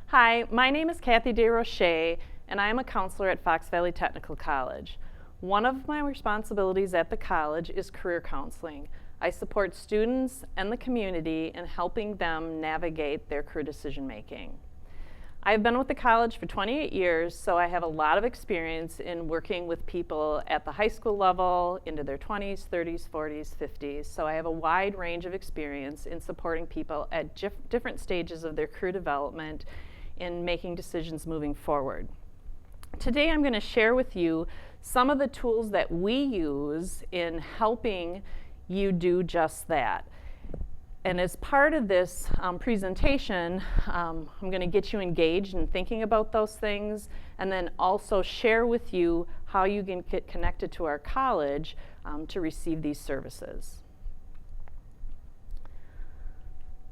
Hi, my name is Kathy DeRoche, and I am a counselor at Fox Valley Technical College. One of my responsibilities at the college is career counseling. I support students and the community in helping them navigate their career decision making. I've been with the college for 28 years, so I have a lot of experience in working with people at the high school level, into their 20s, 30s, 40s, 50s. So I have a wide range of experience in supporting people at different stages of their career development in making decisions moving forward. Today I'm going to share with you some of the tools that we use in helping you do just that. And as part of this presentation, I'm going to get you engaged in thinking about those things, and then also share with you how you can get connected to our college to receive these services.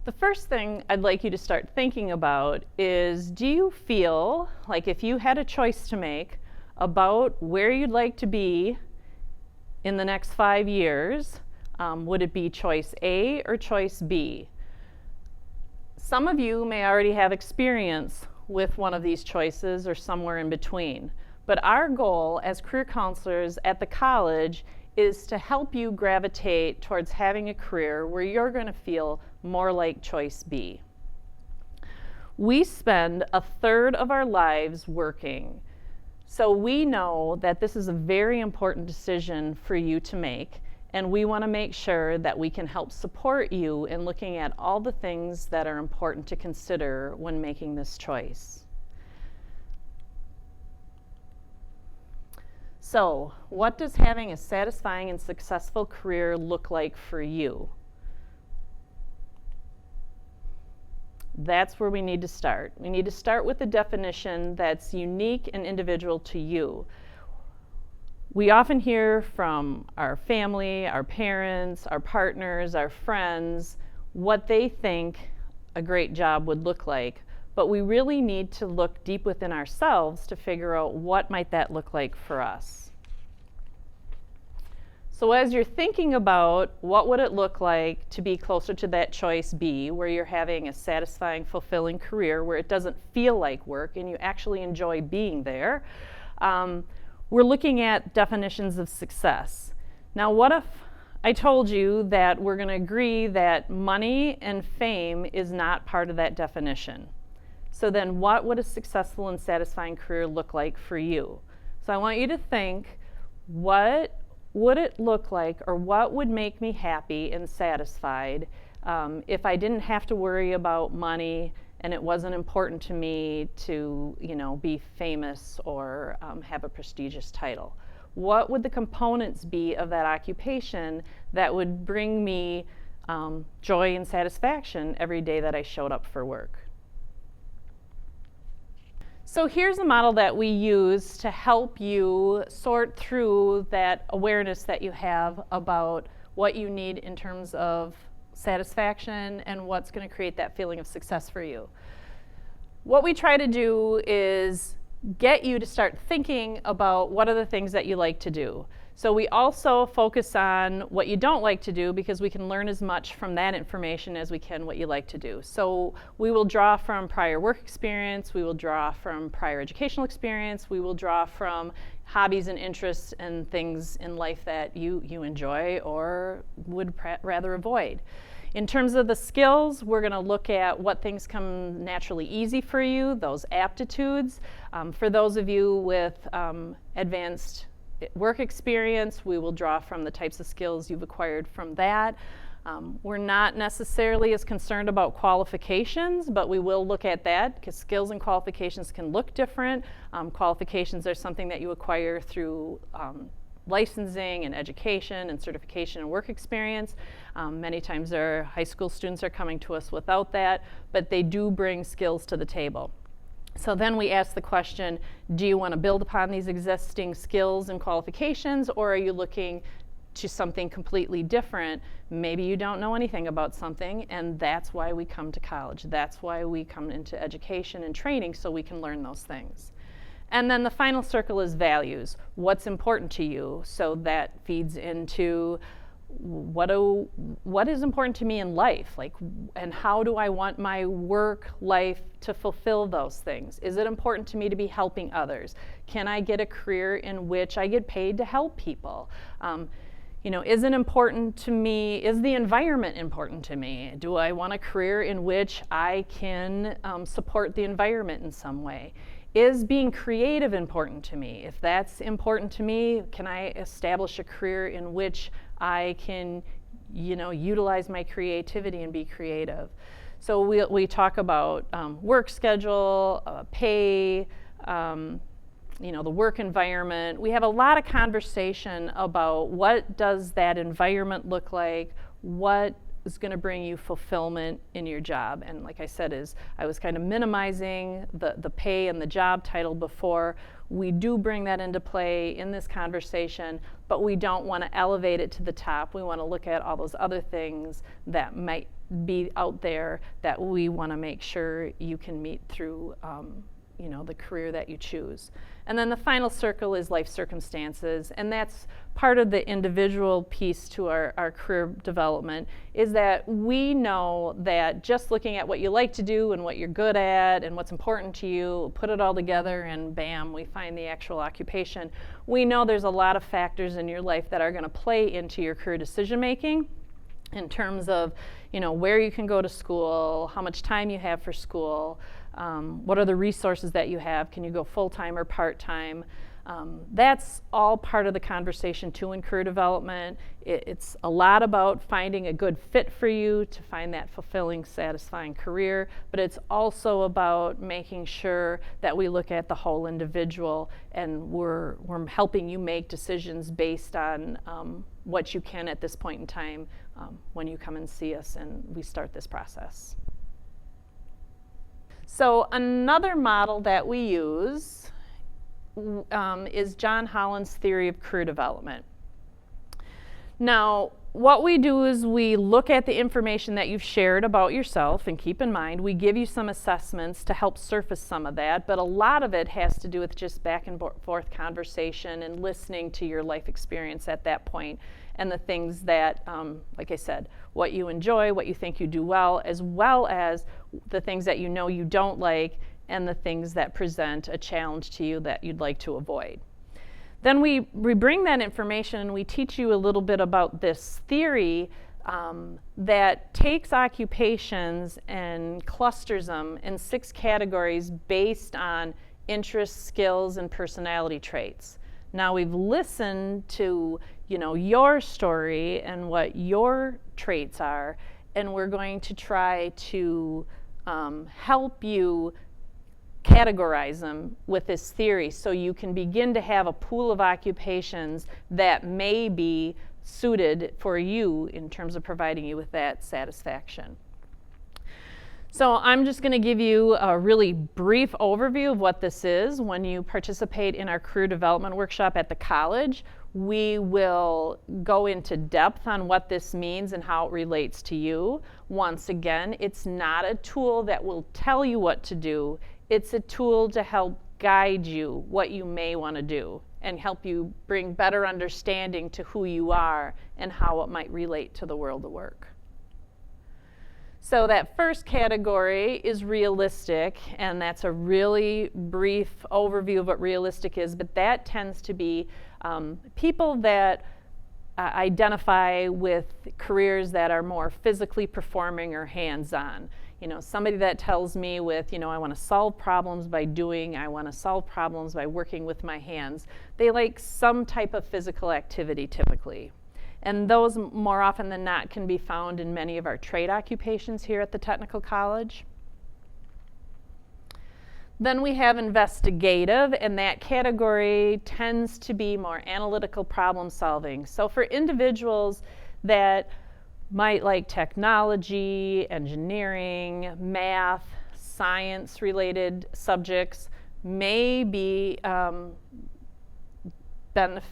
The first thing I'd like you to start thinking about is, do you feel like if you had a choice to make about where you'd like to be in the next 5 years, would it be choice A or choice B? Some of you may already have experience with one of these choices or somewhere in between. But our goal as career counselors at the college is to help you gravitate towards having a career where you're going to feel more like choice B. We spend a third of our lives working. So we know that this is a very important decision for you to make. And we want to make sure that we can help support you in looking at all the things that are important to consider when making this choice. So, what does having a satisfying and successful career look like for you? That's where we need to start. We need to start with a definition that's unique and individual to you. We often hear from our family, our parents, our partners, our friends, what they think a great job would look like. But we really need to look deep within ourselves to figure out what might that look like for us. So as you're thinking about what would it look like to be closer to that choice B, where you're having a satisfying, fulfilling career, where it doesn't feel like work and you actually enjoy being there, we're looking at definitions of success. Now, what if I told you that we're going to agree that money and fame is not part of that definition? So then what would a successful and satisfying career look like for you? So I want you to think, what would it look like, or what would make me happy and satisfied if I didn't have to worry about money and it wasn't important to me to, be famous or have a prestigious title? What would the components be of that occupation that would bring me joy and satisfaction every day that I showed up for work? So here's a model that we use to help you sort through that awareness that you have about what you need in terms of satisfaction and what's going to create that feeling of success for you. What we try to do is get you to start thinking about what are the things that you like to do. So we also focus on what you don't like to do, because we can learn as much from that information as we can what you like to do. So we will draw from prior work experience, we will draw from prior educational experience, we will draw from hobbies and interests and things in life that you enjoy or would rather avoid. In terms of the skills, we're going to look at what things come naturally easy for you, those aptitudes. For those of you with advanced work experience, we will draw from the types of skills you've acquired from that. We're not necessarily as concerned about qualifications, but we will look at that, because skills and qualifications can look different. Qualifications are something that you acquire through licensing and education and certification and work experience. Many times our high school students are coming to us without that, but they do bring skills to the table. So then we ask the question, do you want to build upon these existing skills and qualifications, or are you looking to something completely different? Maybe you don't know anything about something, and that's why we come to college. That's why we come into education and training, so we can learn those things. And then the final circle is values. What's important to you? So that feeds into what is important to me in life, like, and how do I want my work life to fulfill those things? Is it important to me to be helping others? Can I get a career in which I get paid to help people? Is it important to me? Is the environment important to me? Do I want a career in which I can support the environment in some way? Is being creative important to me? If that's important to me, can I establish a career in which I can, utilize my creativity and be creative? So we talk about work schedule, pay, the work environment. We have a lot of conversation about what does that environment look like, what is going to bring you fulfillment in your job. And like I said, I was kind of minimizing the pay and the job title before. We do bring that into play in this conversation, but we don't want to elevate it to the top. We want to look at all those other things that might be out there that we want to make sure you can meet through the career that you choose. And then the final circle is life circumstances, and that's part of the individual piece to our career development, is that we know that just looking at what you like to do and what you're good at and what's important to you, put it all together and bam, we find the actual occupation. We know there's a lot of factors in your life that are going to play into your career decision making in terms of where you can go to school, how much time you have for school, what are the resources that you have, can you go full-time or part-time. That's all part of the conversation too in career development. It's a lot about finding a good fit for you to find that fulfilling, satisfying career, but it's also about making sure that we look at the whole individual and we're helping you make decisions based on what you can at this point in time when you come and see us and we start this process. So another model that we use is John Holland's theory of career development. Now, what we do is we look at the information that you've shared about yourself, and keep in mind, we give you some assessments to help surface some of that, but a lot of it has to do with just back and forth conversation and listening to your life experience at that point, and the things that, like I said, what you enjoy, what you think you do well as the things that you don't like, and the things that present a challenge to you that you'd like to avoid. Then we bring that information and we teach you a little bit about this theory that takes occupations and clusters them in 6 categories based on interests, skills, and personality traits. Now we've listened to your story and what your traits are, and we're going to try to help you categorize them with this theory so you can begin to have a pool of occupations that may be suited for you in terms of providing you with that satisfaction. So I'm just going to give you a really brief overview of what this is. When you participate in our career development workshop at the college, we will go into depth on what this means and how it relates to you. Once again, it's not a tool that will tell you what to do. It's a tool to help guide you what you may want to do and help you bring better understanding to who you are and how it might relate to the world of work. So that first category is realistic, and that's a really brief overview of what realistic is, but that tends to be people that identify with careers that are more physically performing or hands-on. Somebody that tells me with, I want to solve problems by doing, I want to solve problems by working with my hands. They like some type of physical activity typically. And those more often than not can be found in many of our trade occupations here at the Technical College. Then we have investigative, and that category tends to be more analytical problem solving. So for individuals that might like technology, engineering, math, science-related subjects, may be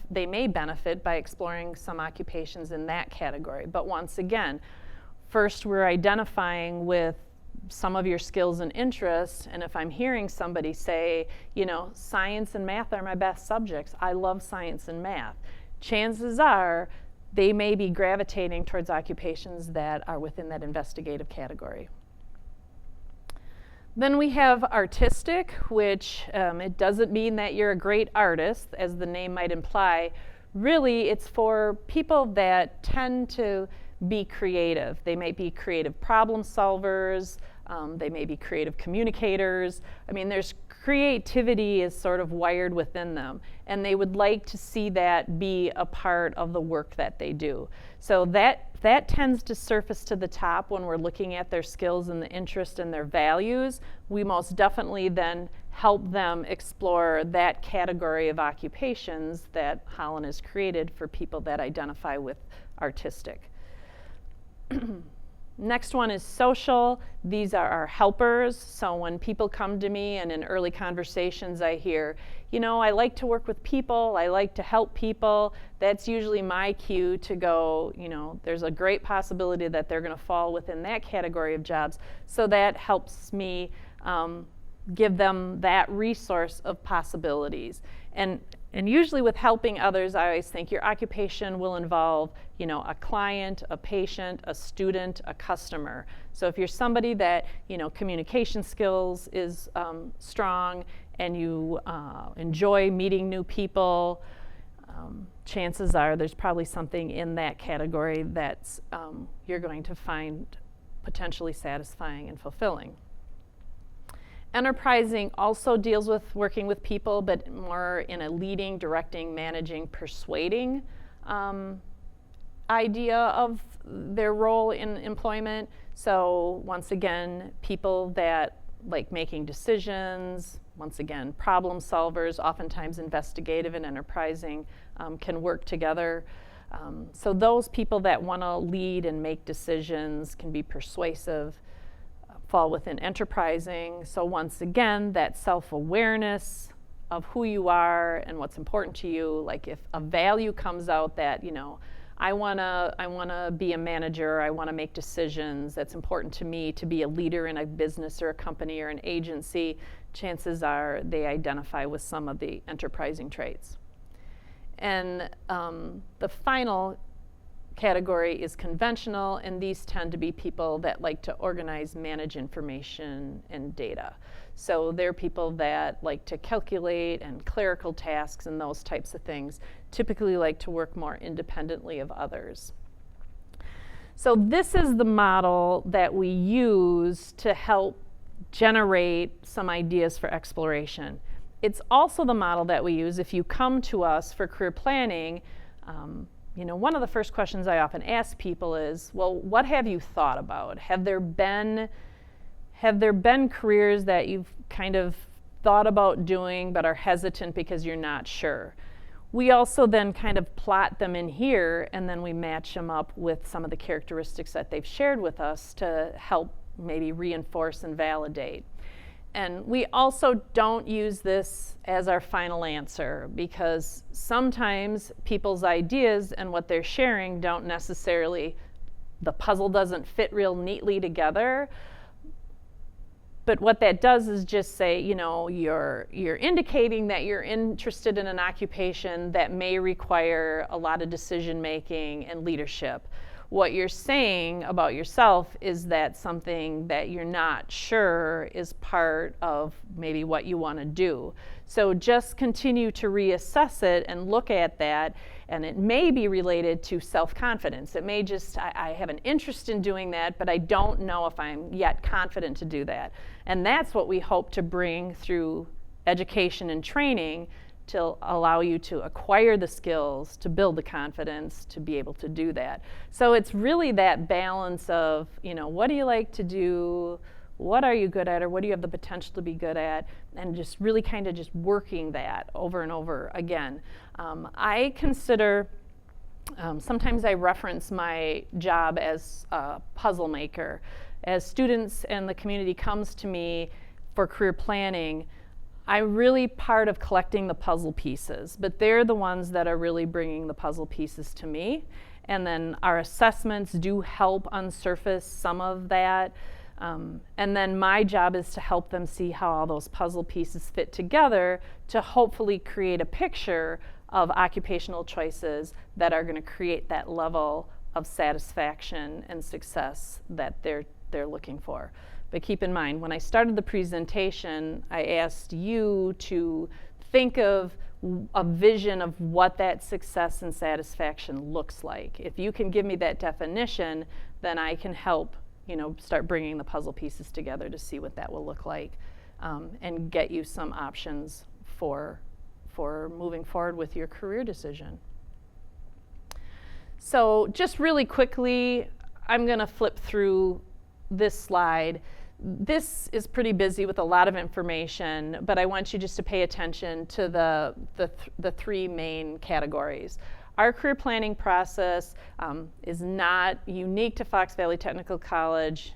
they may benefit by exploring some occupations in that category. But once again, first we're identifying with some of your skills and interests, and if I'm hearing somebody say, science and math are my best subjects, I love science and math, chances are they may be gravitating towards occupations that are within that investigative category. Then we have artistic, which it doesn't mean that you're a great artist, as the name might imply. Really, it's for people that tend to be creative. They may be creative problem solvers, they may be creative communicators. I mean, there's creativity is sort of wired within them, and they would like to see that be a part of the work that they do. So that tends to surface to the top when we're looking at their skills and the interest and their values. We most definitely then help them explore that category of occupations that Holland has created for people that identify with artistic. Next one is social. These are our helpers. So when people come to me and in early conversations I hear, you know, I like to work with people, I like to help people, that's usually my cue to go, you know, there's a great possibility that they're going to fall within that category of jobs. So that helps me give them that resource of possibilities. And usually with helping others, I always think your occupation will involve, you know, a client, a patient, a student, a customer. So if you're somebody that, you know, communication skills is strong and you enjoy meeting new people, chances are there's probably something in that category that's you're going to find potentially satisfying and fulfilling. Enterprising also deals with working with people, but more in a leading, directing, managing, persuading idea of their role in employment. So once again, people that like making decisions, once again, problem solvers, oftentimes investigative and enterprising, can work together. So those people that want to lead and make decisions, can be persuasive, fall within enterprising. So once again, that self-awareness of who you are and what's important to you. Like if a value comes out that, you know, I wanna be a manager, I wanna make decisions, that's important to me to be a leader in a business or a company or an agency, chances are they identify with some of the enterprising traits. And the final category is conventional, and these tend to be people that like to organize, manage information and data. So they're people that like to calculate and clerical tasks and those types of things, typically like to work more independently of others. So this is the model that we use to help generate some ideas for exploration. It's also the model that we use if you come to us for career planning. You know, one of the first questions I often ask people is, well, what have you thought about? Have there been careers that you've kind of thought about doing but are hesitant because you're not sure? We also then kind of plot them in here, and then we match them up with some of the characteristics that they've shared with us to help maybe reinforce and validate. And we also don't use this as our final answer, because sometimes people's ideas and what they're sharing don't necessarily, the puzzle doesn't fit real neatly together. But what that does is just say, you know, you're indicating that you're interested in an occupation that may require a lot of decision making and leadership. What you're saying about yourself is that something that you're not sure is part of maybe what you want to do. So just continue to reassess it and look at that, and it may be related to self-confidence. It may just, I have an interest in doing that, but I don't know if I'm yet confident to do that. And that's what we hope to bring through education and training, to allow you to acquire the skills, to build the confidence, to be able to do that. So it's really that balance of, you know, what do you like to do, what are you good at, or what do you have the potential to be good at, and just really kind of just working that over and over again. I consider, sometimes I reference my job as a puzzle maker. As students and the community comes to me for career planning, I'm really part of collecting the puzzle pieces, but they're the ones that are really bringing the puzzle pieces to me. And then our assessments do help unsurface some of that. And then my job is to help them see how all those puzzle pieces fit together to hopefully create a picture of occupational choices that are going to create that level of satisfaction and success that they're looking for. But keep in mind, when I started the presentation, I asked you to think of a vision of what that success and satisfaction looks like. If you can give me that definition, then I can help, start bringing the puzzle pieces together to see what that will look like, and get you some options for moving forward with your career decision. So just really quickly, I'm going to flip through this slide. This is pretty busy with a lot of information, but I want you just to pay attention to the three main categories. Our career planning process is not unique to Fox Valley Technical College.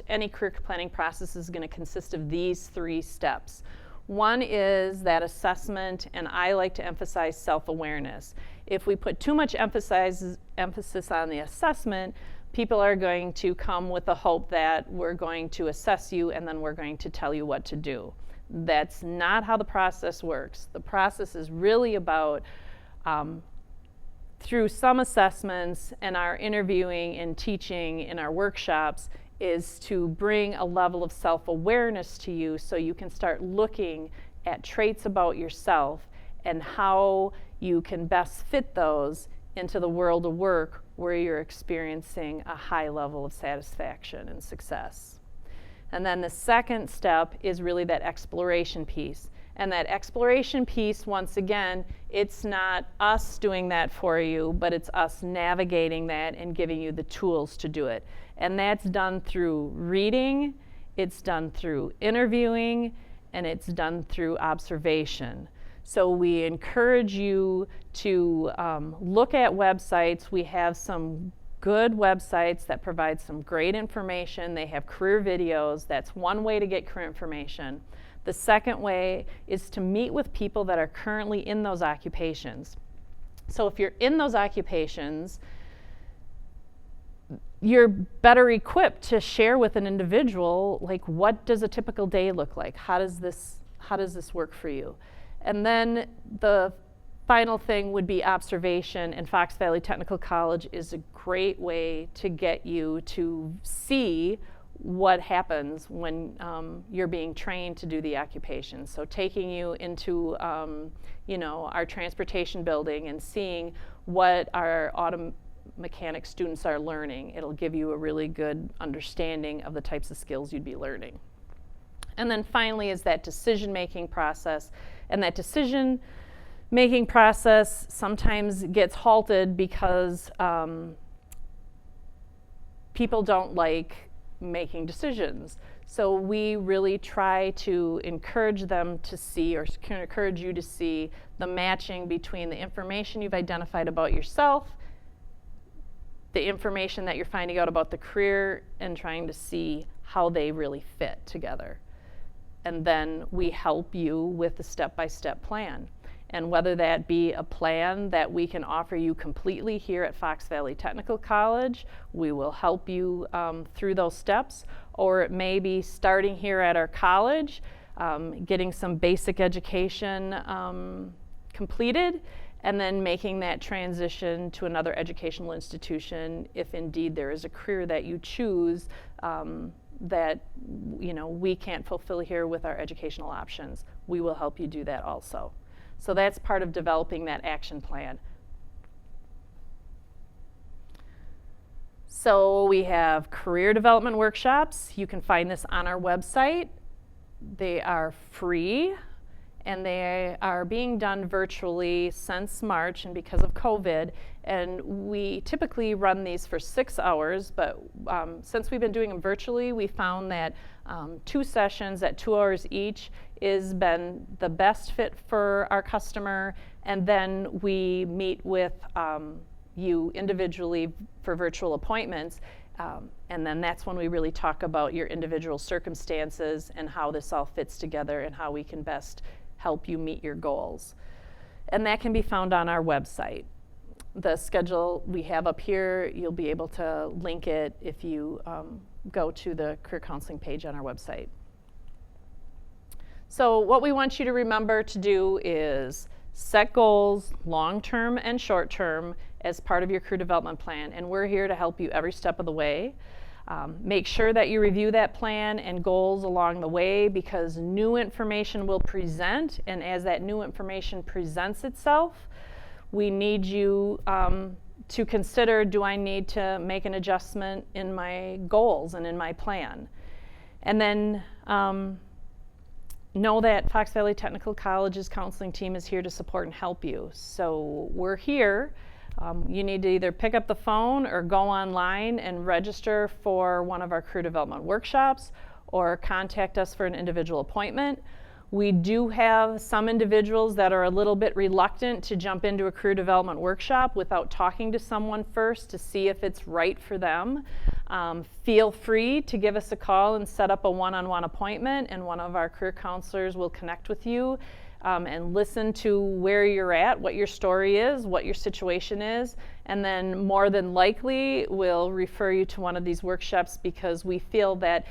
Any career planning process is going to consist of these three steps. One is that assessment, and I like to emphasize self-awareness. If we put too much emphasis on the assessment, people are going to come with the hope that we're going to assess you and then we're going to tell you what to do. That's not how the process works. The process is really about, through some assessments and our interviewing and teaching in our workshops, is to bring a level of self-awareness to you so you can start looking at traits about yourself and how you can best fit those into the world of work where you're experiencing a high level of satisfaction and success. And then the second step is really that exploration piece. And that exploration piece, once again, it's not us doing that for you, but it's us navigating that and giving you the tools to do it. And that's done through reading, it's done through interviewing, and it's done through observation. So we encourage you to look at websites. We have some good websites that provide some great information. They have career videos. That's one way to get career information. The second way is to meet with people that are currently in those occupations. So if you're in those occupations, you're better equipped to share with an individual, like, what does a typical day look like? How does this work for you? And then the final thing would be observation, and Fox Valley Technical College is a great way to get you to see what happens when you're being trained to do the occupation. So taking you into our transportation building and seeing what our auto mechanic students are learning. It'll give you a really good understanding of the types of skills you'd be learning. And then finally is that decision-making process. And that decision-making process sometimes gets halted because people don't like making decisions. So we really try to encourage them to see, or encourage you to see, the matching between the information you've identified about yourself, the information that you're finding out about the career, and trying to see how they really fit together. And then we help you with the step-by-step plan. And whether that be a plan that we can offer you completely here at Fox Valley Technical College, we will help you through those steps, or it may be starting here at our college, getting some basic education completed, and then making that transition to another educational institution if indeed there is a career that you choose that we can't fulfill here with our educational options. We will help you do that also. So that's part of developing that action plan. So we have career development workshops. You can find this on our website. They are free, and they are being done virtually since March and because of COVID. And we typically run these for 6 hours, but since we've been doing them virtually, we found that 2 sessions at 2 hours each has been the best fit for our customer. And then we meet with you individually for virtual appointments. And then that's when we really talk about your individual circumstances and how this all fits together and how we can best help you meet your goals. And that can be found on our website. The schedule we have up here, you'll be able to link it if you go to the career counseling page on our website. So what we want you to remember to do is Set goals, long-term and short-term, as part of your career development plan, and we're here to help you every step of the way. Make sure that you review that plan and goals along the way, because new information will present, and as that new information presents itself, we need you to consider, do I need to make an adjustment in my goals and in my plan? And then know that Fox Valley Technical College's counseling team is here to support and help you. So we're here. You need to either pick up the phone or go online and register for one of our career development workshops, or contact us for an individual appointment. We do have some individuals that are a little bit reluctant to jump into a career development workshop without talking to someone first to see if it's right for them. Feel free to give us a call and set up a one-on-one appointment, and one of our career counselors will connect with you and listen to where you're at, what your story is, what your situation is, and then more than likely we'll refer you to one of these workshops, because we feel that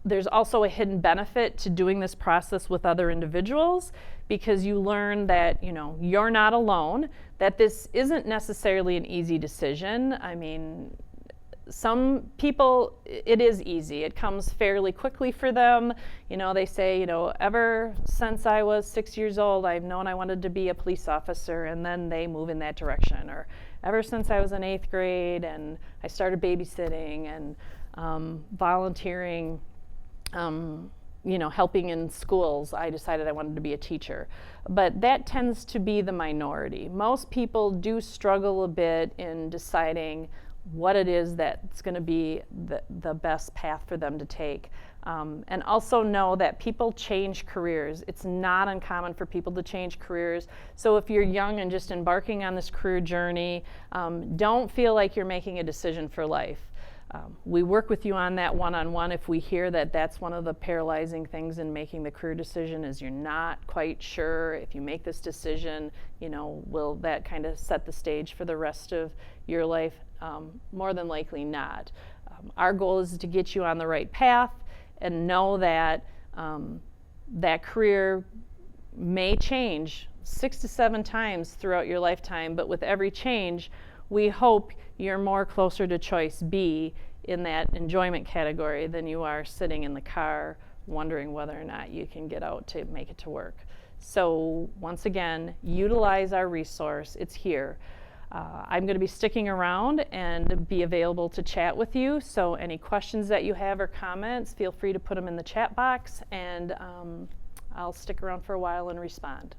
there's also a hidden benefit to doing this process with other individuals, because you learn that you're not alone, that this isn't necessarily an easy decision. I mean, some people, it is easy. It comes fairly quickly for them. They say, ever since I was 6 years old, I've known I wanted to be a police officer, and then they move in that direction. Or ever since I was in 8th grade and I started babysitting and volunteering, helping in schools, I decided I wanted to be a teacher. But that tends to be the minority. Most people do struggle a bit in deciding what it is that's going to be the best path for them to take. And also know that people change careers. It's not uncommon for people to change careers. So if you're young and just embarking on this career journey, don't feel like you're making a decision for life. We work with you on that one-on-one if we hear that that's one of the paralyzing things in making the career decision, is you're not quite sure if you make this decision, will that kind of set the stage for the rest of your life? More than likely not. Our goal is to get you on the right path, and know that that career may change 6 to 7 times throughout your lifetime, but with every change, we hope you're more closer to choice B in that enjoyment category than you are sitting in the car wondering whether or not you can get out to make it to work. So once again, utilize our resource. It's here. I'm going to be sticking around and be available to chat with you. So any questions that you have or comments, feel free to put them in the chat box, and I'll stick around for a while and respond.